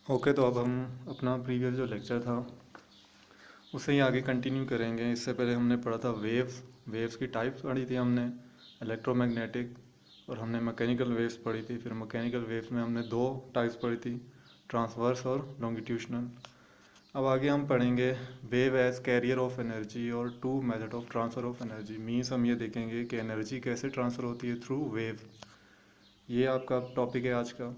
Okay, तो अब हम अपना प्रीवियस जो लेक्चर था उसे ही आगे कंटिन्यू करेंगे। इससे पहले हमने पढ़ा था वेव्स की टाइप्स पढ़ी थी हमने, इलेक्ट्रोमैग्नेटिक, और हमने मैकेनिकल वेव्स पढ़ी थी। फिर मैकेनिकल वेव्स में हमने दो टाइप्स पढ़ी थी, ट्रांसवर्स और लॉन्गिट्यूशनल। अब आगे हम पढ़ेंगे wave as carrier of energy और two method of transfer of energy. Means हम ये देखेंगे कि एनर्जी कैसे ट्रांसफ़र होती है थ्रू वेव। ये आपका टॉपिक है आज का।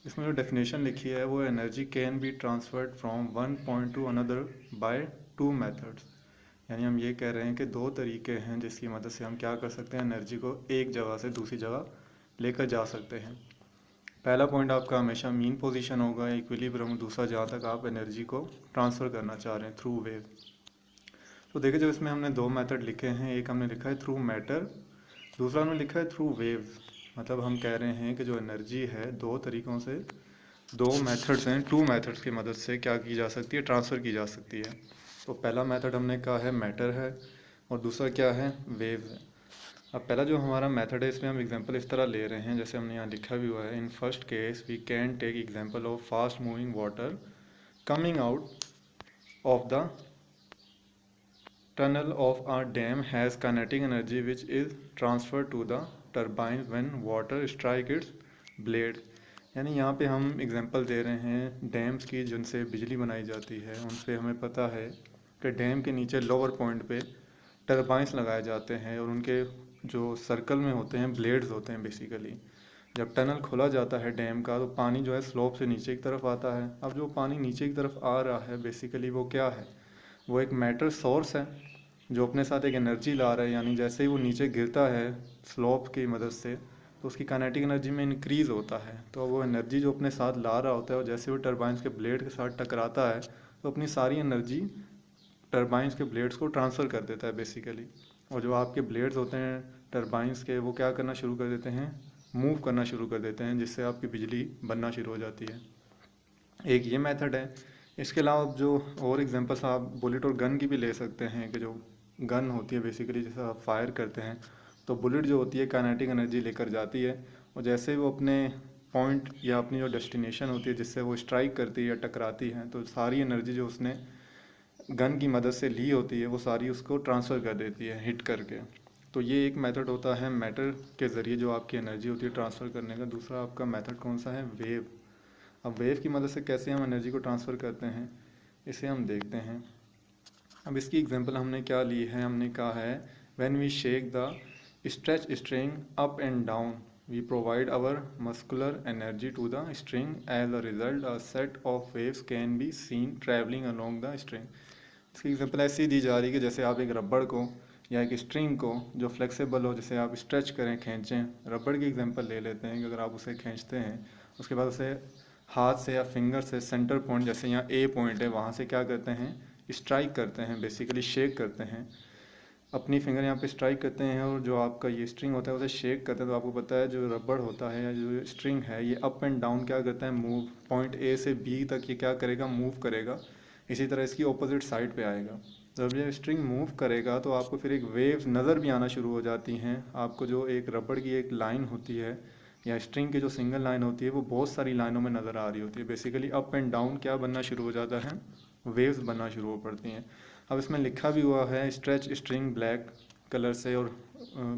इसमें जो डेफिनेशन लिखी है वो energy can be transferred from one point to another by two methods. यानी हम ये कह रहे हैं कि दो तरीके हैं जिसकी मदद से हम क्या कर सकते हैं, एनर्जी को एक जगह से दूसरी जगह लेकर जा सकते हैं। पहला पॉइंट आपका हमेशा मीन पोजीशन होगा, इक्विलिब्रियम। दूसरा जहाँ तक आप एनर्जी को ट्रांसफ़र करना चाह रहे हैं थ्रू वेव। तो देखिए, जो इसमें हमने दो मेथड लिखे हैं, एक हमने लिखा है थ्रू मैटर, दूसरा हमने लिखा है थ्रू वेव। मतलब हम कह रहे हैं कि जो एनर्जी है दो तरीक़ों से, दो मेथड्स हैं, टू मेथड्स की मदद से क्या की जा सकती है, ट्रांसफ़र की जा सकती है। तो पहला मेथड हमने कहा है मैटर है और दूसरा क्या है, वेव है। अब पहला जो हमारा मेथड है इसमें हम एग्जांपल इस तरह ले रहे हैं जैसे हमने यहाँ लिखा भी हुआ है। In first case we can take example of fast moving water coming out of the tunnel of a dam has kinetic energy which is transferred to the turbine when water strike its blade। यानी यहाँ पे हम example दे रहे हैं dams की जिनसे बिजली बनाई जाती है। उन पे हमें पता है कि डैम के नीचे लोअर पॉइंट पे टरबाइंस लगाए जाते हैं और उनके जो सर्कल में होते हैं ब्लेड्स होते हैं बेसिकली। जब टनल खोला जाता है डैम का तो पानी जो है स्लोप से नीचे की तरफ आता है। अब जो पानी नीचे की तरफ आ रहा है बेसिकली वो क्या है, वो एक मैटर सोर्स है जो अपने साथ एक एनर्जी ला रहा है। यानी जैसे ही वो नीचे गिरता है स्लोप की मदद से तो उसकी काइनेटिक एनर्जी में इंक्रीज़ होता है। तो वो एनर्जी जो अपने साथ ला रहा होता है और जैसे वो टरबाइंस के ब्लेड के साथ टकराता है तो अपनी सारी एनर्जी टरबाइंस के ब्लेड्स को ट्रांसफ़र कर देता है बेसिकली। और जो आपके ब्लेड्स होते हैं टरबाइंस के, वो क्या करना शुरू कर देते हैं, मूव करना शुरू कर देते हैं, जिससे आपकी बिजली बनना शुरू हो जाती है। एक ये मेथड है। इसके अलावा जो और एग्जांपल्स आप बुलेट और गन की भी ले सकते हैं कि जो गन होती है बेसिकली जैसे आप फायर करते हैं तो बुलेट जो होती है काइनेटिक एनर्जी लेकर जाती है और जैसे वो अपने पॉइंट या अपनी जो डेस्टिनेशन होती है जिससे वो स्ट्राइक करती है या टकराती है तो सारी एनर्जी जो उसने गन की मदद से ली होती है वो सारी उसको ट्रांसफ़र कर देती है हिट करके। तो ये एक मेथड होता है मैटर के ज़रिए जो आपकी एनर्जी होती है ट्रांसफ़र करने का। दूसरा आपका मेथड कौन सा है, वेव। अब वेव की मदद से कैसे हम एनर्जी को ट्रांसफ़र करते हैं इसे हम देखते हैं। अब इसकी एग्जांपल हमने क्या ली है, हमने कहा है when we shake the stretch string up and down we provide our muscular energy to the string as a result a set of waves can be seen travelling along the string. इसकी example ऐसी दी जा रही है कि जैसे आप एक रबड़ को या एक स्ट्रिंग को जो फ्लेक्सिबल हो, जैसे आप स्ट्रेच करें, खींचें। रबड़ की एग्जांपल ले लेते हैं कि अगर आप उसे खींचते हैं उसके बाद उसे हाथ से या फिंगर से सेंटर पॉइंट, जैसे यहाँ ए पॉइंट है, वहाँ से क्या करते हैं, स्ट्राइक करते हैं, बेसिकली शेक करते हैं। अपनी फिंगर यहाँ पे स्ट्राइक करते हैं और जो आपका ये स्ट्रिंग होता है उसे शेक करते हैं। तो आपको पता है जो रबड़ होता है या जो स्ट्रिंग है ये अप एंड डाउन क्या करता है, मूव। पॉइंट ए से बी तक ये क्या करेगा, मूव करेगा। इसी तरह इसकी ऑपोजिट साइड पे आएगा। जब ये स्ट्रिंग मूव करेगा तो आपको फिर एक वेव नज़र भी आना शुरू हो जाती हैं। आपको जो एक रबड़ की एक लाइन होती है या स्ट्रिंग की जो सिंगल लाइन होती है वो बहुत सारी लाइनों में नज़र आ रही होती है। बेसिकली अप एंड डाउन क्या बनना शुरू हो जाता है, वेव्स बनना शुरू हो पड़ती हैं। अब इसमें लिखा भी हुआ है स्ट्रेच स्ट्रिंग ब्लैक कलर से और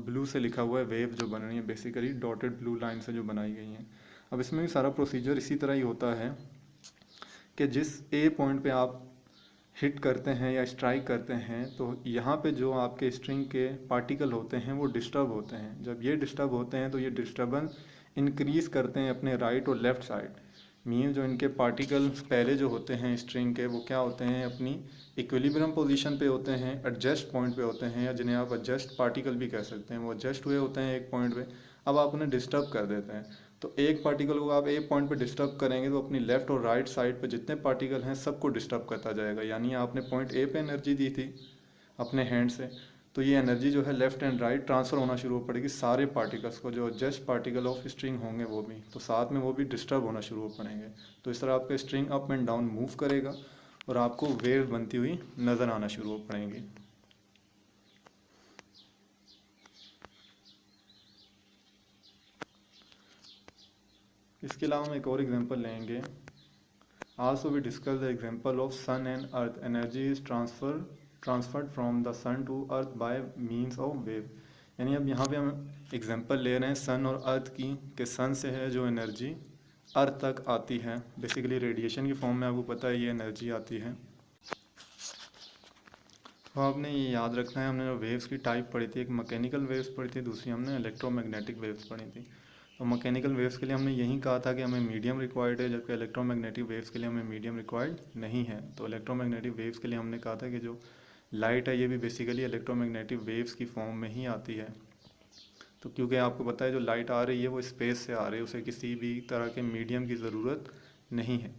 ब्लू से लिखा हुआ है वेव जो बन रही है बेसिकली डॉटेड ब्लू लाइन से जो बनाई गई हैं। अब इसमें भी सारा प्रोसीजर इसी तरह ही होता है कि जिस ए पॉइंट पे आप हिट करते हैं या स्ट्राइक करते हैं तो यहाँ पे जो आपके स्ट्रिंग के पार्टिकल होते हैं वो डिस्टर्ब होते हैं। जब ये डिस्टर्ब होते हैं तो ये डिस्टर्बेंस इंक्रीज़ करते हैं अपने राइट और लेफ़्ट साइड। मीन जो इनके पार्टिकल पहले जो होते हैं स्ट्रिंग के वो क्या होते हैं, अपनी इक्विलिब्रियम पोजीशन पे होते हैं, एडजस्ट पॉइंट पे होते हैं, या जिन्हें आप एडजस्ट पार्टिकल भी कह सकते हैं। वो एडजस्ट हुए होते हैं एक पॉइंट पे। अब आप उन्हें डिस्टर्ब कर देते हैं तो एक पार्टिकल को आप एक पॉइंट पे डिस्टर्ब करेंगे तो अपनी लेफ़्ट और राइट साइड पे जितने पार्टिकल हैं सबको डिस्टर्ब करता जाएगा। यानी आपने पॉइंट ए पे एनर्जी दी थी अपने हैंड से, तो ये एनर्जी जो है लेफ़्ट एंड राइट ट्रांसफ़र होना शुरू हो पड़ेगी सारे पार्टिकल्स को। जो जस्ट पार्टिकल ऑफ स्ट्रिंग होंगे वो भी तो साथ में वो भी डिस्टर्ब होना शुरू हो पड़ेंगे। तो इस तरह आपका string up and down move करेगा और आपको वेव बनती हुई नज़र आना शुरू हो पड़ेंगी। इसके अलावा हम एक और एग्जांपल लेंगे also we discuss the example of sun and earth, energy is transferred from the sun to earth by means of wave. यानी अब यहाँ पे हम एग्जांपल ले रहे हैं सन और अर्थ की, कि सन से है जो एनर्जी अर्थ तक आती है, बेसिकली रेडिएशन की फॉर्म में, आपको पता है ये एनर्जी आती है। तो आपने ये याद रखना है, हमने वेव्स की टाइप पढ़ी थी, एक मैकेनिकल वेव्स पढ़ी थी, दूसरी हमने इलेक्ट्रोमैग्नेटिक वेव्स पढ़ी थी। तो मैकेनिकल वेव्स के लिए हमने यही कहा था कि हमें मीडियम रिक्वायर्ड है, जबकि इलेक्ट्रोमैग्नेटिक वेव्स के लिए हमें मीडियम रिक्वायर्ड नहीं है। तो इलेक्ट्रोमैग्नेटिक वेव्स के लिए हमने कहा था कि जो लाइट है ये भी बेसिकली इलेक्ट्रोमैग्नेटिक वेव्स की फॉर्म में ही आती है। तो क्योंकि आपको पता है जो लाइट आ रही है वो स्पेस से आ रही है, उसे किसी भी तरह के मीडियम की ज़रूरत नहीं है।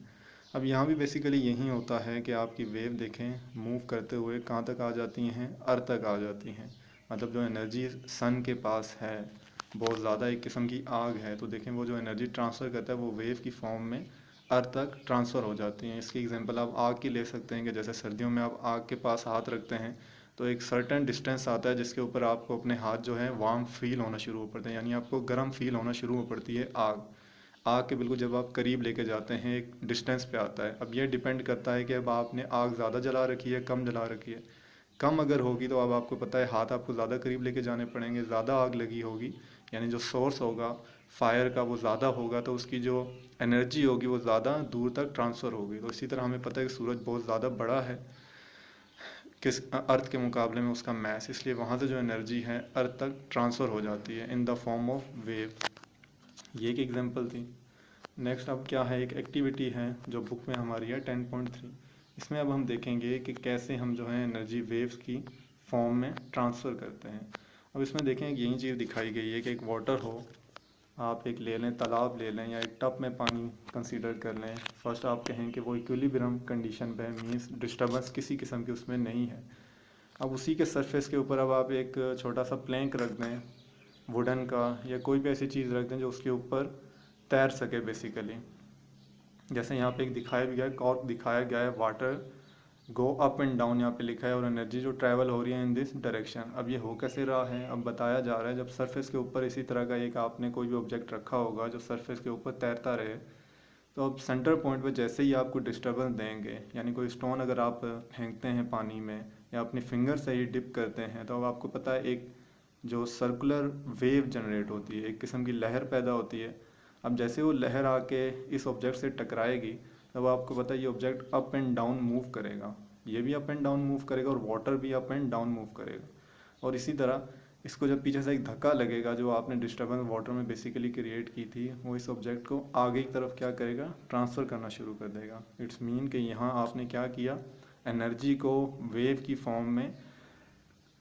अब यहाँ भी बेसिकली यही होता है कि आपकी वेव देखें मूव करते हुए कहाँ तक आ जाती हैं, अर्थ तक आ जाती हैं। मतलब जो एनर्जी सन के पास है बहुत ज़्यादा, एक किस्म की आग है, तो देखें वो जो एनर्जी ट्रांसफ़र करता है वो वेव की फॉर्म में अर्थ तक ट्रांसफ़र हो जाती हैं। इसकी एग्जांपल आप आग की ले सकते हैं कि जैसे सर्दियों में आप आग के पास हाथ रखते हैं तो एक सर्टेन डिस्टेंस आता है जिसके ऊपर आपको अपने हाथ जो है वार्म फील होना शुरू हो पड़ते हैं, यानी आपको गर्म फील होना शुरू हो पड़ती है आग। आग के बिल्कुल जब आप करीब लेके जाते हैं एक डिस्टेंस पे आता है। अब ये डिपेंड करता है कि अब आपने आग ज़्यादा जला रखी है, कम जला रखी है। कम अगर होगी तो अब आपको पता है हाथ आपको ज़्यादा करीब लेके जाने पड़ेंगे। ज़्यादा आग लगी होगी यानी जो सोर्स होगा फायर का वो ज़्यादा होगा, तो उसकी जो एनर्जी होगी वो ज़्यादा दूर तक ट्रांसफ़र होगी। तो इसी तरह हमें पता है कि सूरज बहुत ज़्यादा बड़ा है किस अर्थ के मुकाबले में उसका मैस, इसलिए वहाँ से जो एनर्जी है अर्थ तक ट्रांसफ़र हो जाती है in the form of wave. ये एक एग्जांपल थी। नेक्स्ट अब क्या है, एक एक्टिविटी है जो बुक में हमारी है 10.3। इसमें अब हम देखेंगे कि कैसे हम जो है एनर्जी वेव्स की फॉर्म में ट्रांसफ़र करते हैं। अब इसमें देखें यही चीज़ दिखाई गई है कि एक वाटर हो, आप एक ले लें, तालाब ले लें या एक टब में पानी कंसीडर कर लें। फर्स्ट आप कहें कि वो इक्विलिब्रियम कंडीशन पे है, मीन्स डिस्टर्बेंस किसी किस्म की उसमें नहीं है। अब उसी के सरफेस के ऊपर अब आप एक छोटा सा प्लैंक रख दें वुडन का, या कोई भी ऐसी चीज़ रख दें जो उसके ऊपर तैर सके बेसिकली। जैसे यहाँ पे एक दिखाया भी गया है, कॉर्क दिखाया गया है, water go up and down यहाँ पे लिखा है, और एनर्जी जो ट्रैवल हो रही है इन दिस डायरेक्शन। अब ये हो कैसे रहा है, अब बताया जा रहा है जब सरफेस के ऊपर इसी तरह का एक आपने कोई भी ऑब्जेक्ट रखा होगा जो सरफेस के ऊपर तैरता रहे, तो अब सेंटर पॉइंट पे जैसे ही आपको डिस्टर्बेंस देंगे, यानी कोई स्टोन अगर आप फेंकते हैं पानी में या अपनी फिंगर से ही डिप करते हैं, तो अब आपको पता है एक जो सर्कुलर वेव जनरेट होती है, एक किस्म की लहर पैदा होती है। अब जैसे वो लहर आके इस ऑब्जेक्ट से टकराएगी, तब आपको पता है ये object up and down move करेगा, ये भी अप एंड डाउन मूव करेगा और वाटर भी अप एंड डाउन मूव करेगा। और इसी तरह इसको जब पीछे से एक धक्का लगेगा, जो आपने डिस्टर्बेंस वाटर में बेसिकली क्रिएट की थी, वो इस ऑब्जेक्ट को आगे की तरफ क्या करेगा, ट्रांसफ़र करना शुरू कर देगा। इट्स मीन कि यहाँ आपने क्या किया, एनर्जी को वेव की फॉर्म में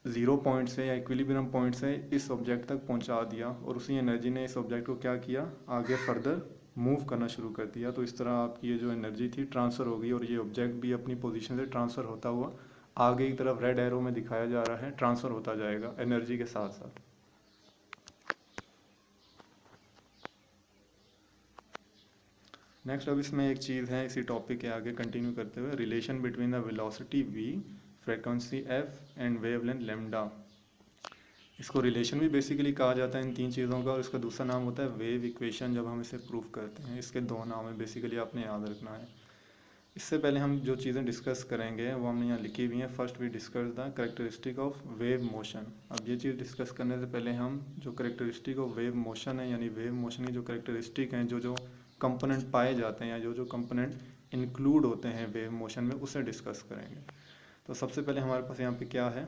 ज़ीरो पॉइंट से या इक्विलिब्रियम पॉइंट से इस ऑब्जेक्ट तक पहुंचा दिया, और उसी एनर्जी ने इस ऑब्जेक्ट को क्या किया, आगे फर्दर मूव करना शुरू कर दिया। तो इस तरह आपकी ये जो एनर्जी थी ट्रांसफ़र हो गई, और ये ऑब्जेक्ट भी अपनी पोजीशन से ट्रांसफ़र होता हुआ आगे की तरफ रेड एरो में दिखाया जा रहा है, ट्रांसफ़र होता जाएगा एनर्जी के साथ साथ। नेक्स्ट अब इसमें एक चीज़ है इसी टॉपिक के आगे कंटिन्यू करते हुए, relation between the velocity v, frequency f and wavelength lambda. इसको रिलेशन भी बेसिकली कहा जाता है इन तीन चीज़ों का, और इसका दूसरा नाम होता है वेव इक्वेशन जब हम इसे प्रूव करते हैं। इसके दो नाम है बेसिकली, आपने याद रखना है। इससे पहले हम जो चीज़ें डिस्कस करेंगे वो हमने यहाँ लिखी हुई हैं। First we discuss the characteristic of wave motion. अब ये चीज़ डिस्कस करने से पहले हम जो करेक्टरिस्टिक ऑफ वेव मोशन है, यानी वेव मोशन की जो करेक्टरिस्टिक हैं, जो जो कंपोनेंट पाए जाते हैं या जो जो कंपोनेंट इंक्लूड होते हैं वेव मोशन में, उसे डिस्कस करेंगे। तो सबसे पहले हमारे पास यहाँ पे क्या है,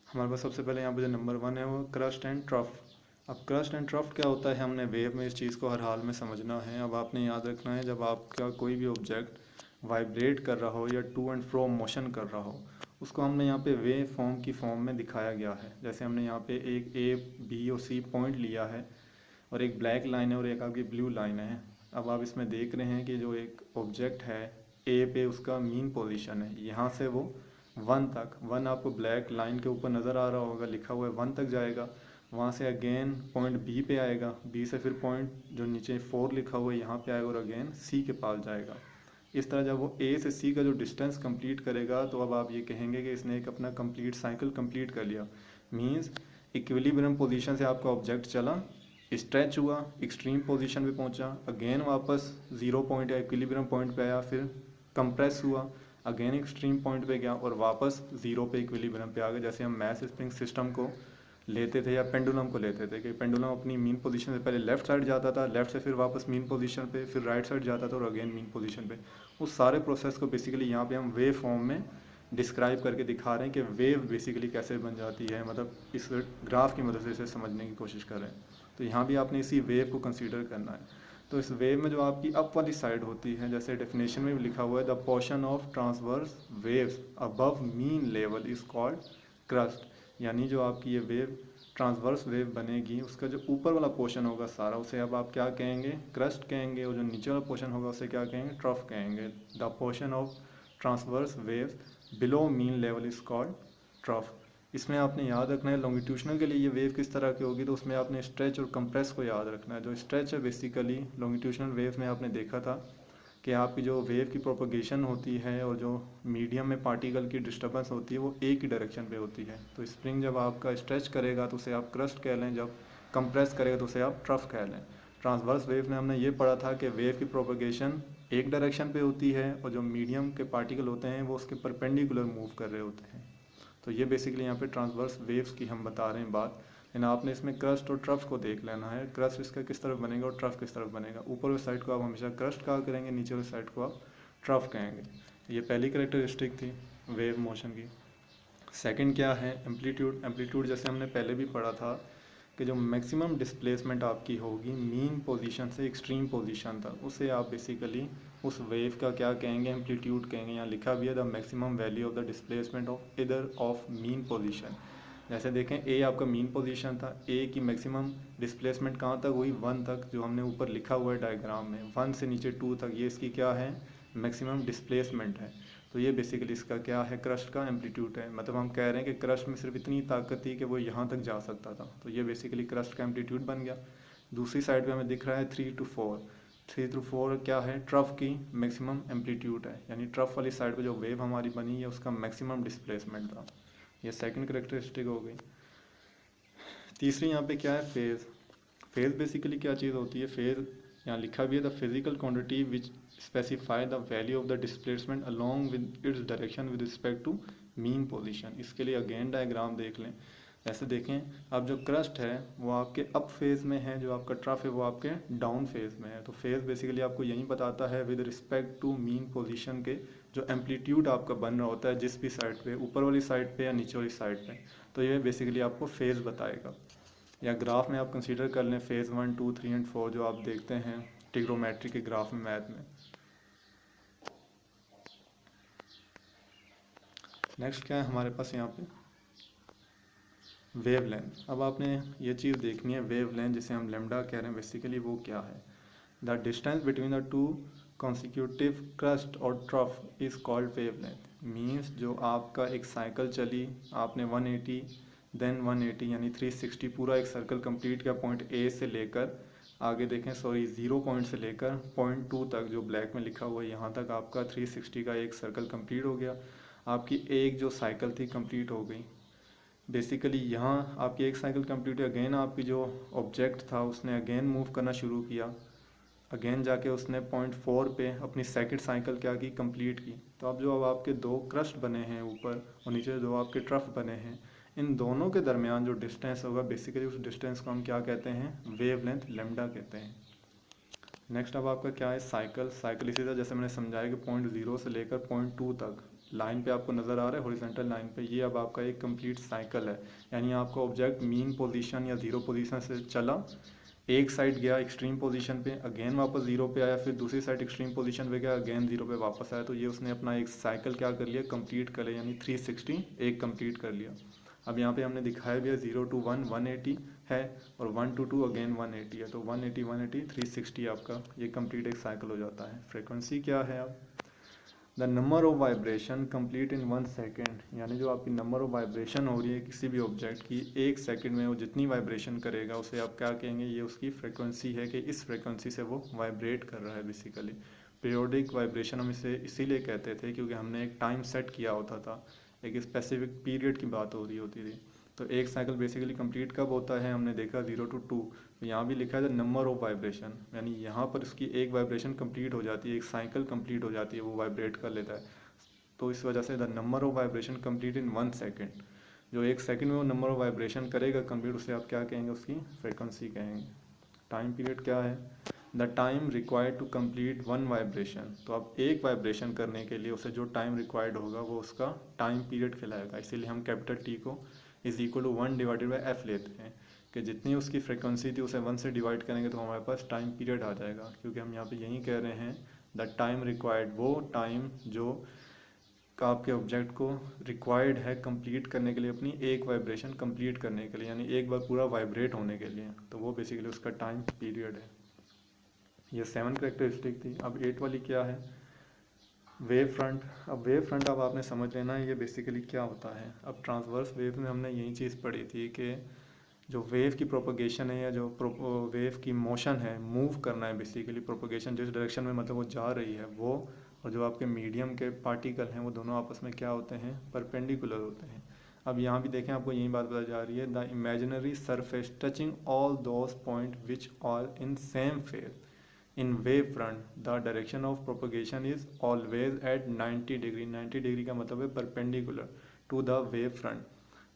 हमारे पास सबसे पहले यहाँ पे जो नंबर 1 है वो क्रस्ट एंड ट्रफ। अब क्रस्ट एंड ट्रफ क्या होता है, हमने वेव में इस चीज़ को हर हाल में समझना है। अब आपने याद रखना है, जब आपका कोई भी ऑब्जेक्ट वाइब्रेट कर रहा हो या टू एंड फ्रो मोशन कर रहा हो, उसको हमने यहाँ पे वेव फॉर्म की फॉर्म में दिखाया गया है। जैसे हमने यहाँ पे एक ए बी और सी पॉइंट लिया है, और एक ब्लैक लाइन है और एक आपकी ब्लू लाइन है। अब आप इसमें देख रहे हैं कि जो एक ऑब्जेक्ट है ए पे, उसका मीन पोजीशन है, यहाँ से वो 1 तक, 1 आपको ब्लैक लाइन के ऊपर नज़र आ रहा होगा, लिखा हुआ है 1 तक जाएगा। वहाँ से अगेन पॉइंट बी पे आएगा, बी से फिर पॉइंट जो नीचे 4 लिखा हुआ है यहाँ पे आएगा, और अगेन सी के पास जाएगा। इस तरह जब वो ए से सी का जो डिस्टेंस कंप्लीट करेगा, तो अब आप ये कहेंगे कि इसने एक अपना कंप्लीट साइकिल कंप्लीट कर लिया। मीन्स इक्विलिब्रियम पोजीशन से आपका ऑब्जेक्ट चला, स्ट्रेच हुआ, एक्सट्रीम पोजीशन पे पहुंचा, अगेन वापस जीरो पॉइंट या इक्विलिब्रियम पॉइंट पे आया, फिर कंप्रेस हुआ, अगेन एक्सट्रीम पॉइंट पे गया और वापस जीरो पे इक्विलिब्रियम पे आ गया। जैसे हम मैस स्प्रिंग सिस्टम को लेते थे या पेंडुलम को लेते थे कि पेंडुलम अपनी मीन पोजीशन से पहले लेफ्ट साइड जाता था, लेफ्ट से फिर वापस मीन पोजीशन पे, फिर राइट साइड जाता था और अगेन मीन पोजीशन पे। उस सारे प्रोसेस को बेसिकली यहाँ पे हम वेव फॉर्म में डिस्क्राइब करके दिखा रहे हैं कि वेव बेसिकली कैसे बन जाती है, मतलब इस ग्राफ की मदद से इसे समझने की कोशिश कर रहे हैं। तो यहाँ भी आपने इसी वेव को कंसीडर करना है। तो इस वेव में जो आपकी अप वाली साइड होती है, जैसे डेफिनेशन में भी लिखा हुआ है, the portion of transverse waves above mean level is called crust. यानी जो आपकी ये वेव ट्रांसवर्स वेव बनेगी, उसका जो ऊपर वाला पोर्शन होगा सारा, उसे अब आप क्या कहेंगे, क्रस्ट कहेंगे, और जो नीचे वाला पोर्शन होगा उसे क्या कहेंगे, ट्रफ कहेंगे। The portion of transverse wave below mean level is called trough. इसमें आपने याद रखना है लॉन्गिट्यूशनल के लिए ये वेव किस तरह की होगी, तो उसमें आपने स्ट्रेच और कंप्रेस को याद रखना है। जो स्ट्रेच है बेसिकली लॉन्गिट्यूशनल वेव में आपने देखा था कि आपकी जो वेव की प्रोपगेशन होती है और जो मीडियम में पार्टिकल की डिस्टर्बेंस होती है वो एक ही डायरेक्शन पे होती है। तो स्प्रिंग जब आपका स्ट्रेच करेगा तो उसे आप क्रस्ट कह लें, जब कंप्रेस करेगा तो उसे आप ट्रफ कह लें। ट्रांसवर्स वेव में हमने ये पढ़ा था कि वेव की प्रोपगेशन एक डायरेक्शन पे होती है और जो मीडियम के पार्टिकल होते हैं वो उसके परपेंडिकुलर मूव कर रहे होते हैं। तो ये बेसिकली यहाँ पे ट्रांसवर्स वेव्स की हम बता रहे हैं बात। लेकिन आपने इसमें क्रस्ट और ट्रफ को देख लेना है, क्रस्ट इसका किस तरफ बनेगा और ट्रफ किस तरफ बनेगा। ऊपर वाली साइड को आप हमेशा क्रस्ट कहा करेंगे, नीचे वाली साइड को आप ट्रफ कहेंगे। ये पहली कैरेक्टरिस्टिक थी वेव मोशन की। सेकंड क्या है, एम्पलीट्यूड। एम्पलीट्यूड जैसे हमने पहले भी पढ़ा था कि जो मैक्सिमम डिस्प्लेसमेंट आपकी होगी मीन पोजीशन से एक्सट्रीम पोजीशन तक, उसे आप बेसिकली उस वेव का क्या कहेंगे, एम्पलीट्यूड कहेंगे। यहाँ लिखा भी है the maximum value of the displacement of इधर ऑफ मीन पोजीशन। जैसे देखें ए आपका मीन पोजीशन था, ए की मैक्सिमम डिस्प्लेसमेंट कहाँ तक हुई, 1 तक, जो हमने ऊपर लिखा हुआ है डायग्राम में, 1 से नीचे 2 तक, ये इसकी क्या है, मैक्सिमम डिस्प्लेसमेंट है। तो ये बेसिकली इसका क्या है, क्रस्ट का एम्पलीट्यूड है। मतलब हम कह रहे हैं कि क्रस्ट में सिर्फ इतनी ताकत थी कि वो यहाँ तक जा सकता था, तो ये बेसिकली क्रस्ट का एम्पलीट्यूड बन गया। दूसरी साइड पे हमें दिख रहा है 3 to 4। 3 to 4 क्या है, ट्रफ की मैक्सिमम एम्पलीट्यूड है, यानी ट्रफ वाली साइड पे जो वेव हमारी बनी है उसका मैक्सिमम डिस्प्लेसमेंट था। ये सेकंड करेक्टरिस्टिक हो गई। तीसरी यहाँ पे क्या है, फेज़। फेज़ बेसिकली क्या चीज़ होती है, फेज़ यहाँ लिखा भी है the physical quantity which specify the value of the displacement along with its direction with respect to mean position. इसके लिए अगेन डायग्राम देख लें। ऐसे देखें, अब जो क्रस्ट है वो आपके अप फेज़ में है, जो आपका ट्रफ है वो आपके डाउन फेज़ में है। तो फेज़ बेसिकली आपको यही बताता है with respect to mean position के जो एम्पलीट्यूड आपका बन रहा होता है जिस भी साइड पे, ऊपर वाली साइड पे या नीचे वाली साइड पे, तो ये बेसिकली आपको फेज़ बताएगा। या ग्राफ में आप कंसीडर कर लें फेज़ 1, 2, 3 एंड 4 जो आप देखते हैं ट्रिग्नोमेट्री के ग्राफ में, मैथ में। नेक्स्ट क्या है हमारे पास यहाँ पे, वेव लेंथ। अब आपने ये चीज़ देखनी है, वेव लेंथ जिसे हम लेमडा कह रहे हैं, बेसिकली वो क्या है। The distance between the two consecutive crest और trough is called wavelength. Means जो आपका एक साइकिल चली, आपने 180 देन 180 यानी 360 पूरा एक सर्कल कंप्लीट किया पॉइंट ए से लेकर आगे देखें, सॉरी 0 पॉइंट से लेकर पॉइंट 2 तक, जो ब्लैक में लिखा हुआ है यहाँ तक आपका 360 का एक सर्कल कंप्लीट हो गया। आपकी एक जो साइकिल थी कंप्लीट हो गई। बेसिकली यहाँ आपकी एक साइकिल कंप्लीट है, अगेन आपकी जो ऑब्जेक्ट था उसने अगेन मूव करना शुरू किया, अगेन जाके उसने पॉइंट 4 पे अपनी सेकंड साइकिल क्या की, कंप्लीट की। तो अब आपके दो क्रस्ट बने हैं ऊपर और नीचे जो आपके ट्रफ बने हैं, इन दोनों के दरमियान जो डिस्टेंस होगा बेसिकली उस डिस्टेंस को हम क्या कहते हैं, वेवलेंथ लेमडा कहते हैं। नेक्स्ट अब आपका क्या है, साइकिल। साइकिल इसी तरह जैसे मैंने समझाया कि पॉइंट 0 से लेकर पॉइंट 2 तक लाइन पे आपको नज़र आ रहा है, हॉरिजॉन्टल लाइन पे, ये अब आपका एक कंप्लीट साइकिल है। यानी आपका ऑब्जेक्ट मीन पोजीशन या 0 पोजीशन से चला, एक साइड गया एक्सट्रीम पोजीशन पे, अगेन वापस 0 पे आया, फिर दूसरी साइड एक्सट्रीम पोजीशन पे गया, अगेन 0 पे वापस आया। तो ये उसने अपना एक साइकिल क्या कर लिया, कंप्लीट कर लिया, यानी 360 एक कंप्लीट कर लिया। अब यहाँ पे हमने दिखाया भी है 0 to 1 180 है और 1 to 2 अगेन 180 है। तो 180 180 360 आपका ये कंप्लीट एक साइकिल हो जाता है। फ्रीक्वेंसी क्या है, अब the number of vibration complete in 1 second, यानी जो आपकी नंबर ऑफ वाइब्रेशन हो रही है किसी भी ऑब्जेक्ट की, एक सेकंड में वो जितनी वाइब्रेशन करेगा उसे आप क्या कहेंगे, ये उसकी फ्रीक्वेंसी है कि इस फ्रीक्वेंसी से वो वाइब्रेट कर रहा है। बेसिकली पीरियोडिक वाइब्रेशन हम इसे इसीलिए कहते थे क्योंकि हमने एक टाइम सेट किया होता था, एक स्पेसिफिक पीरियड की बात हो रही होती थी। तो एक साइकिल बेसिकली कंप्लीट कब होता है, हमने देखा 0 to 2। तो यहाँ भी लिखा है द नंबर ऑफ वाइब्रेशन, यानी यहाँ पर उसकी एक वाइब्रेशन कंप्लीट हो जाती है, एक साइकिल कंप्लीट हो जाती है, वो वाइब्रेट कर लेता है। तो इस वजह से the number of vibration complete in 1 second, जो एक सेकंड में वो नंबर ऑफ वाइब्रेशन करेगा कंप्लीट, उसे आप क्या कहेंगे, उसकी फ्रिक्वेंसी कहेंगे। टाइम पीरियड क्या है, the time required to complete 1 vibration. तो अब एक वाइब्रेशन करने के लिए उसे जो टाइम रिक्वायर्ड होगा वो उसका टाइम पीरियड कहलाएगा। इसीलिए हम कैपिटल टी को is equal to 1 divided by F लेते हैं, कि जितनी उसकी फ्रिक्वेंसी थी उसे 1 से डिवाइड करेंगे तो हमारे पास टाइम पीरियड आ जाएगा। क्योंकि हम यहाँ पे यही कह रहे हैं द टाइम रिक्वायर्ड, वो टाइम जो आपके ऑब्जेक्ट को रिक्वायर्ड है कंप्लीट करने के लिए, अपनी एक वाइब्रेशन कंप्लीट करने के लिए, यानी एक बार पूरा वाइब्रेट होने के लिए, तो वो बेसिकली उसका टाइम पीरियड है। ये 7 करेक्टरिस्टिक थी। अब 8 वाली क्या है, वेव फ्रंट। अब वेव फ्रंट अब आपने समझ लेना है ये बेसिकली क्या होता है। अब ट्रांसवर्स वेव में हमने यही चीज़ पढ़ी थी कि जो वेव की प्रोपगेशन है या जो वेव की मोशन है, मूव करना है बेसिकली, प्रोपगेशन जिस डायरेक्शन में मतलब वो जा रही है वो, और जो आपके मीडियम के पार्टिकल हैं वो दोनों आपस में क्या होते हैं, परपेंडिकुलर होते हैं। अब यहाँ भी देखें आपको यही बात बताई जा रही है, the imaginary surface touching all those point which are in same phase in wave front, the direction of propagation is always at 90 degree. 90 degree का मतलब है perpendicular to the wave front.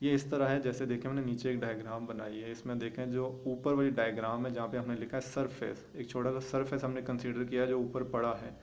ये इस तरह है, जैसे देखें हमने नीचे एक डायग्राम बनाई है, इसमें देखें जो ऊपर वाली डायग्राम है जहाँ पे हमने लिखा है सरफेस, एक छोटा सा सरफेस हमने कंसीडर किया है जो ऊपर पड़ा है।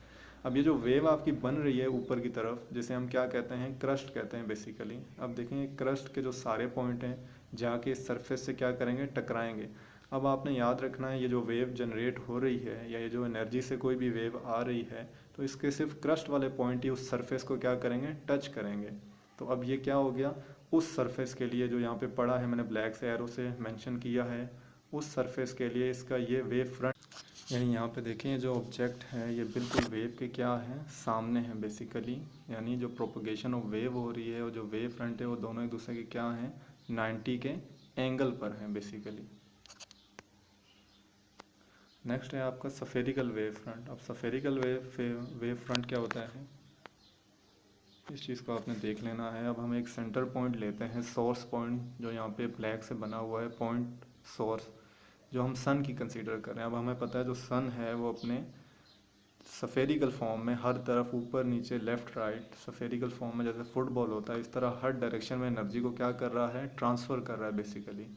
अब ये जो वेव आपकी बन रही है ऊपर की तरफ, जिसे हम क्या कहते हैं, क्रस्ट कहते हैं बेसिकली। अब देखेंगे क्रस्ट के जो सारे पॉइंट हैं जाके सरफेस से क्या करेंगे, टकराएंगे। अब आपने याद रखना है ये जो वेव जनरेट हो रही है या ये जो एनर्जी से कोई भी वेव आ रही है, तो इसके सिर्फ क्रस्ट वाले पॉइंट ही उस सरफेस को क्या करेंगे, टच करेंगे। तो अब ये क्या हो गया, उस सरफेस के लिए जो यहाँ पे पड़ा है, मैंने ब्लैक से एरो से मेंशन किया है, उस सरफेस के लिए इसका ये वेव फ्रंट, यानी यहाँ पे देखें जो ऑब्जेक्ट है ये बिल्कुल वेव के क्या है, सामने है बेसिकली। यानी जो प्रोपगेशन ऑफ वेव हो रही है और जो वेव फ्रंट है वो दोनों एक दूसरे के क्या हैं, 90 के एंगल पर हैं बेसिकली। नेक्स्ट है आपका सफेरिकल वेव फ्रंट। अब सफेरिकल वेव फ्रंट क्या होता है, इस चीज़ को आपने देख लेना है। अब हम एक सेंटर पॉइंट लेते हैं, सोर्स पॉइंट, जो यहाँ पे ब्लैक से बना हुआ है पॉइंट सोर्स, जो हम सन की कंसीडर कर रहे हैं। अब हमें पता है जो सन है वो अपने सफेरिकल फॉर्म में हर तरफ, ऊपर नीचे लेफ़्ट राइट, सफेरिकल फॉर्म में जैसे फुटबॉल होता है, इस तरह हर डायरेक्शन में एनर्जी को क्या कर रहा है, ट्रांसफ़र कर रहा है बेसिकली।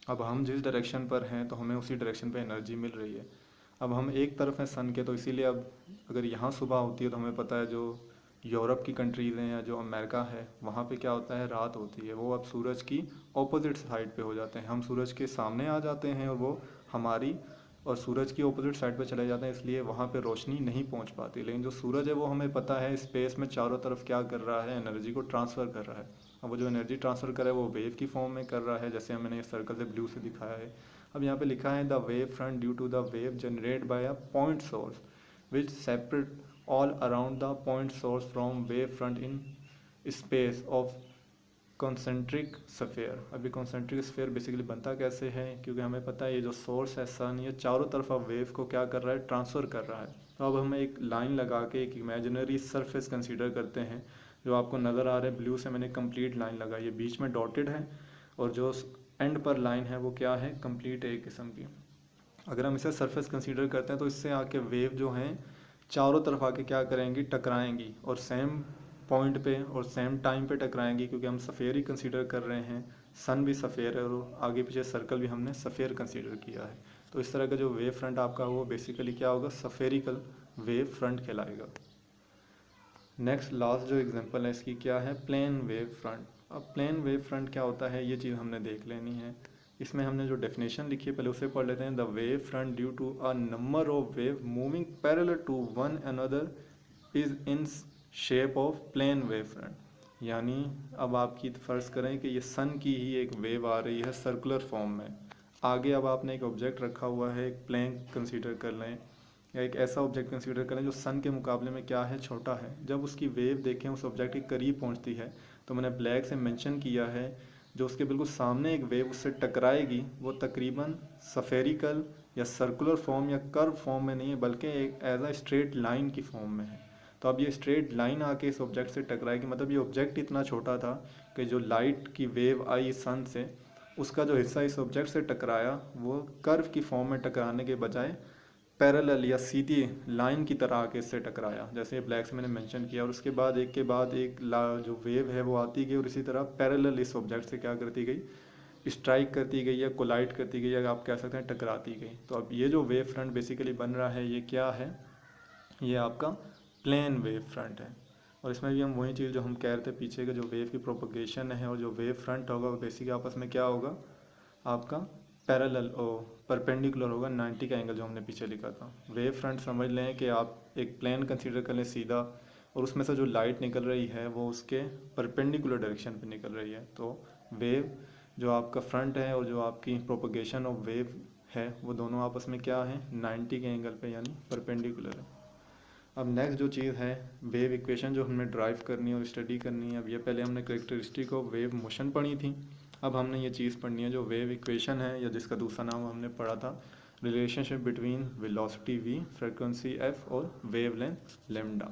अब हम जिस डायरेक्शन पर हैं तो हमें उसी डायरेक्शन पे एनर्जी मिल रही है। अब हम एक तरफ हैं सन के, तो इसीलिए अब अगर यहाँ सुबह होती है तो हमें पता है जो यूरोप की कंट्रीज़ हैं या जो अमेरिका है वहाँ पे क्या होता है, रात होती है, वो अब सूरज की ऑपोजिट साइड पे हो जाते हैं। हम सूरज के सामने आ जाते हैं और वो हमारी और सूरज की ऑपोजिट साइड पे चले जाते हैं, इसलिए वहाँ पे रोशनी नहीं पहुँच पाती। लेकिन जो सूरज है वो हमें पता है स्पेस में चारों तरफ क्या कर रहा है, एनर्जी को ट्रांसफ़र कर रहा है। अब वो जो एनर्जी ट्रांसफ़र कर रहा है वो वेव की फॉर्म में कर रहा है, जैसे मैंने सर्कल से ब्लू से दिखाया है। अब यहाँ पे लिखा है the wave front due to the wave generate by a point source which separate all around the point source from wave front in space of concentric sphere। अभी concentric sphere बेसिकली बनता कैसे है, क्योंकि हमें पता है ये जो सोर्स है सन, ये चारों तरफ अब वेव को क्या कर रहा है, ट्रांसफ़र कर रहा है। तो अब हम एक लाइन लगा के एक इमेजिनरी सरफेस कंसीडर करते हैं, जो आपको नज़र आ रहा है ब्लू से मैंने कंप्लीट लाइन लगाई है, बीच में डॉटेड है, और जो एंड पर लाइन है वो क्या है, कंप्लीट एक किस्म की। अगर हम इसे सरफेस कंसीडर करते हैं तो इससे आके वेव जो हैं चारों तरफ आके क्या करेंगी, टकराएंगी, और सेम पॉइंट पे और सेम टाइम पे टकराएंगी, क्योंकि हम सफ़ेयर ही कंसीडर कर रहे हैं, सन भी सफ़ेयर है और आगे पीछे सर्कल भी हमने सफ़ेयर कंसीडर किया है। तो इस तरह का जो वेव फ्रंट आपका वो बेसिकली क्या होगा, सफ़ेरिकल वेव फ्रंट कहलाएगा। नेक्स्ट लास्ट जो एग्जांपल है इसकी क्या है, प्लेन वेव फ्रंट। अब प्लेन वेव फ्रंट क्या होता है ये चीज़ हमने देख लेनी है। इसमें हमने जो डेफिनेशन लिखी है पहले उसे पढ़ लेते हैं। The wave front due to a number of wave moving parallel to one another is in shape of plane wave front. यानी अब आपकी फ़र्ज़ करें कि ये सन की ही एक वेव आ रही है सर्कुलर फॉर्म में, आगे अब आपने एक ऑब्जेक्ट रखा हुआ है, एक प्लेन कंसीडर कर लें या एक ऐसा ऑब्जेक्ट कंसीडर करें जो सन के मुकाबले में क्या है, छोटा है। जब उसकी वेव देखें उस ऑब्जेक्ट के करीब पहुंचती है, तो मैंने ब्लैक से मेंशन किया है जो उसके बिल्कुल सामने एक वेव उससे टकराएगी वो तकरीबन सफेरिकल या सर्कुलर फॉर्म या कर्व फॉर्म में नहीं है, बल्कि एक एज अ स्ट्रेट लाइन की फॉर्म में है। तो अब ये स्ट्रेट लाइन आके इस ऑब्जेक्ट से टकराएगी, मतलब ये ऑब्जेक्ट इतना छोटा था कि जो लाइट की वेव आई सन से, उसका जो हिस्सा इस ऑब्जेक्ट से टकराया वो कर्व की फॉर्म में टकराने के बजाय पैरेलल या सीधी लाइन की तरह आके इससे टकराया, जैसे ब्लैक से मैंने मेंशन किया। और उसके बाद एक के बाद एक जो वेव है वो आती गई और इसी तरह पैरेलल इस ऑब्जेक्ट से क्या करती गई, स्ट्राइक करती गई या कोलाइड करती गई, या आप कह सकते हैं टकराती गई। तो अब ये जो वेव फ्रंट बेसिकली बन रहा है ये क्या है, ये आपका प्लेन वेव फ्रंट है। और इसमें भी हम वही चीज़ जो हम कह रहे थे पीछे का, जो वेव की प्रोपगेशन है और जो वेव फ्रंट होगा वो बेसिकली आपस में क्या होगा, आपका पैरेलल ओ परपेंडिकुलर होगा 90 का एंगल जो हमने पीछे लिखा था। वेव फ्रंट समझ लें कि आप एक प्लेन कंसीडर कर लें सीधा, और उसमें से जो लाइट निकल रही है वो उसके परपेंडिकुलर डायरेक्शन पे निकल रही है। तो वेव जो आपका फ्रंट है और जो आपकी प्रोपगेशन ऑफ वेव है वो दोनों आपस में क्या है, 90 के एंगल पे यानी परपेंडिकुलर है। अब नेक्स्ट जो चीज़ है वेव इक्वेशन जो हमें ड्राइव करनी है और स्टडी करनी है। अब ये पहले हमने करेक्टरिस्टिक ऑफ वेव मोशन पढ़ी थी, अब हमने ये चीज़ पढ़नी है जो वेव इक्वेशन है, या जिसका दूसरा नाम हमने पढ़ा था relationship between velocity v, frequency f और वेव लेंथ लेमडा।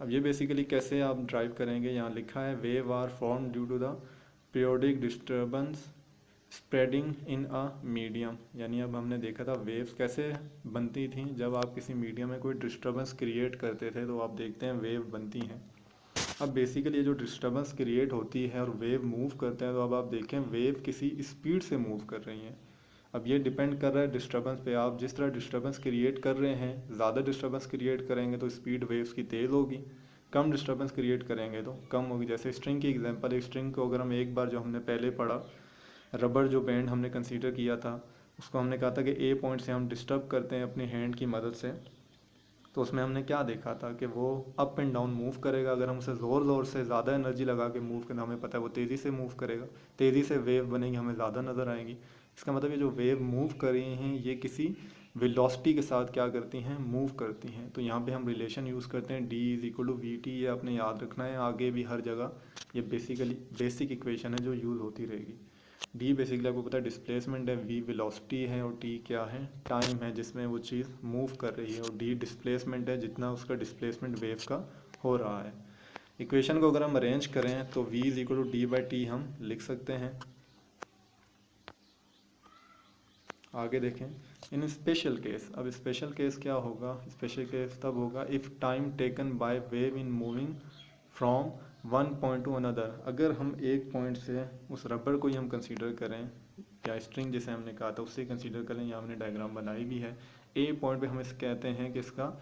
अब ये बेसिकली कैसे आप ड्राइव करेंगे, यहाँ लिखा है wave are form due to the periodic disturbance spreading in a medium. यानी अब हमने देखा था वेव्स कैसे बनती थी, जब आप किसी मीडियम में कोई डिस्टर्बेंस क्रिएट करते थे तो आप देखते हैं वेव बनती हैं। अब बेसिकली ये जो डिस्टर्बेंस क्रिएट होती है और वेव मूव करते हैं, तो अब आप देखें वेव किसी स्पीड से मूव कर रही हैं। अब ये डिपेंड कर रहा है डिस्टर्बेंस पे, आप जिस तरह डिस्टर्बेंस क्रिएट कर रहे हैं, ज़्यादा डिस्टर्बेंस क्रिएट करेंगे तो स्पीड वेव्स की तेज़ होगी, कम डिस्टर्बेंस क्रिएट करेंगे तो कम होगी। जैसे स्ट्रिंग की एग्जांपल है, स्ट्रिंग को अगर हम एक बार जो हमने पहले पढ़ा रबर जो बैंड हमने कंसीडर किया था, उसको हमने कहा था कि ए पॉइंट से हम डिस्टर्ब करते हैं अपनी हैंड की मदद से, तो उसमें हमने क्या देखा था कि वो अप एंड डाउन मूव करेगा। अगर हम उसे ज़ोर ज़ोर से ज़्यादा एनर्जी लगा के मूव करना, हमें पता है वो तेज़ी से मूव करेगा, तेज़ी से वेव बनेगी, हमें ज़्यादा नज़र आएगी। इसका मतलब ये जो वेव मूव कर रही हैं ये किसी वेलोसिटी के साथ क्या करती हैं, मूव करती हैं। तो यहाँ पे हम रिलेशन यूज़ करते हैं D is equal to V T, ये आपने याद रखना है आगे भी हर जगह। ये बेसिकली बेसिक इक्वेशन है जो यूज़ होती रहेगी। डी बेसिकली आपको पता है डिस्प्लेसमेंट है, वी वेलोसिटी है और टी क्या है, टाइम है जिसमें वो चीज़ मूव कर रही है, और डी डिस्प्लेसमेंट है जितना उसका डिस्प्लेसमेंट वेव का हो रहा है। इक्वेशन को अगर हम अरेंज करें तो v is equal to D by T हम लिख सकते हैं। आगे देखें इन स्पेशल केस। अब स्पेशल केस क्या होगा, स्पेशल केस तब होगा if time taken by wave in moving from one point to another. अगर हम एक पॉइंट से उस रबर को ही हम कंसीडर करें, या स्ट्रिंग जिसे हमने कहा था उससे कंसीडर करें, यहाँ हमने डायग्राम बनाई भी है। ए पॉइंट पे हम इस कहते हैं कि इसका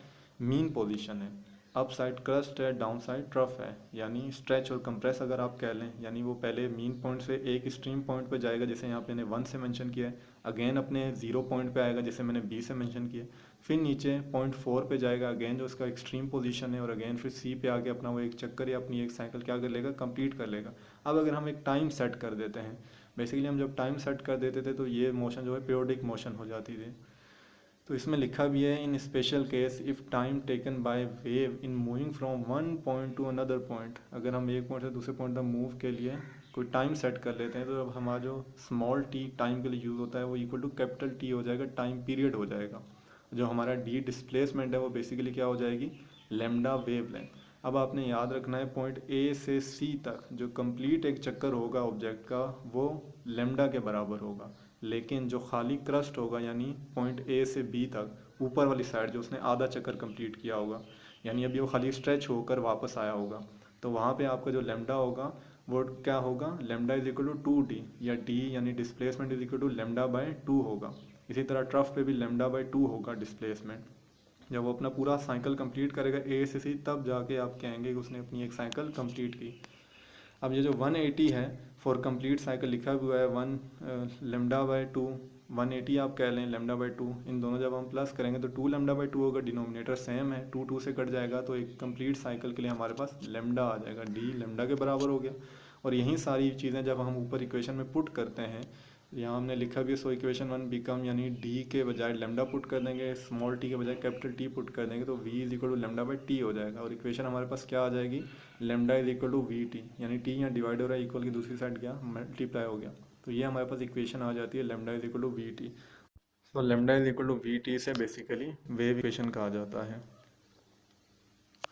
मीन पोजीशन है, अप साइड क्रस्ट है, डाउन साइड ट्रफ है, यानी स्ट्रेच और कंप्रेस अगर आप कह लें। यानी वो पहले मीन पॉइंट से एक एक्सट्रीम पॉइंट पे जाएगा जैसे यहाँ पे मैंने 1 से मेंशन किया है, अगेन अपने 0 पॉइंट पे आएगा जैसे मैंने बी से मेंशन किया, फिर नीचे पॉइंट 4 पे जाएगा अगेन जो उसका एक्सट्रीम पोजीशन है, और अगेन फिर सी पे आके अपना वो एक चक्कर या अपनी एक साइकिल क्या कर लेगा, कंप्लीट कर लेगा। अब अगर हम एक टाइम सेट कर देते हैं, बेसिकली हम जब टाइम सेट कर देते थे तो ये मोशन जो है पीरियोडिक मोशन हो जाती थी। तो इसमें लिखा भी है in special case if time taken by wave in moving from one point to another point. अगर हम एक पॉइंट से दूसरे पॉइंट तक मूव के लिए कोई टाइम सेट कर लेते हैं, तो अब हमारा जो स्मॉल टी टाइम के लिए यूज़ होता है वो इक्वल टू कैपिटल टी हो जाएगा, टाइम पीरियड हो जाएगा। जो हमारा डी डिस्प्लेसमेंट है वो बेसिकली क्या हो जाएगी, लेमडा वेव लेंथ। अब आपने याद रखना है पॉइंट ए से सी तक जो कंप्लीट एक चक्कर होगा ऑब्जेक्ट का वो लेमडा के बराबर होगा, लेकिन जो खाली क्रस्ट होगा यानी पॉइंट ए से बी तक ऊपर वाली साइड जो उसने आधा चक्कर कंप्लीट किया होगा, यानी अभी वो खाली स्ट्रेच होकर वापस आया होगा, तो वहाँ पे आपका जो लेमडा होगा वो क्या होगा, lambda is equal to 2d, या d यानी displacement is equal to lambda by 2 होगा। इसी तरह ट्रफ पे भी लेमडा बाय 2 होगा डिस्प्लेसमेंट। जब वो अपना पूरा साइकिल कंप्लीट करेगा ए से सी, तब जाके आप कहेंगे कि उसने अपनी एक साइकिल कंप्लीट की। अब ये जो 180 है फॉर कंप्लीट साइकिल लिखा हुआ है 1 लेमडा बाय 2, 180 आप कह लें लेमडा बाय 2, इन दोनों जब हम प्लस करेंगे तो 2 लेमडा बाय 2 होगा, डिनोमिनेटर सेम है, 2 2 से कट जाएगा, तो एक कंप्लीट साइकिल के लिए हमारे पास लेमडा आ जाएगा, डी लेमडा के बराबर हो गया। और यही सारी चीज़ें जब हम ऊपर इक्वेशन में पुट करते हैं, यहाँ हमने लिखा भी है सो इक्वेशन 1 बिकम, यानी डी के बजाय लेमडा पुट कर देंगे, स्मॉल टी के बजाय कैपिटल टी पुट कर देंगे, तो V is equal to lambda by T हो जाएगा। और इक्वेशन हमारे पास क्या आ जाएगी, lambda is equal to V T, यानी टी यहाँ डिवाइड हो रहा है, इक्वल की दूसरी साइड क्या मल्टीप्लाई हो गया, तो ये हमारे पास इक्वेशन आ जाती है lambda is equal to V T. तो lambda is equal to V T से बेसिकली वेव इक्वेशन कहा जाता है।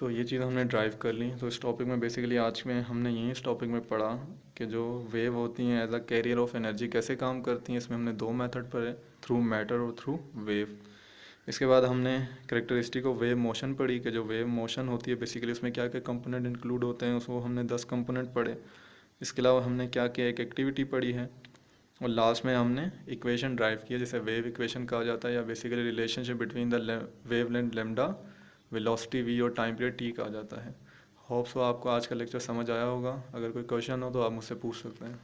तो ये चीज़ हमने ड्राइव कर ली। तो इस टॉपिक में बेसिकली आज में हमने यही इस टॉपिक में पढ़ा कि जो वेव होती हैं as a carrier of energy कैसे काम करती हैं। इसमें हमने दो मेथड पढ़े, थ्रू मैटर और थ्रू वेव। इसके बाद हमने कैरेक्टरिस्टिक ऑफ वेव मोशन पढ़ी कि जो वेव मोशन होती है बेसिकली उसमें क्या क्या कंपोनेंट इंक्लूड होते हैं, उसको हमने 10 कंपोनेंट पढ़े। इसके अलावा हमने क्या क्या एक एक्टिविटी पढ़ी है, और लास्ट में हमने इक्वेशन ड्राइव किया जिसे वेव इक्वेशन कहा जाता है, या basically relationship between the wave length lambda, velocity V और टाइम पीरियड टी कहा जाता है। होप्स आपको आज का लेक्चर समझ आया होगा। अगर कोई क्वेश्चन हो तो आप मुझसे पूछ सकते हैं।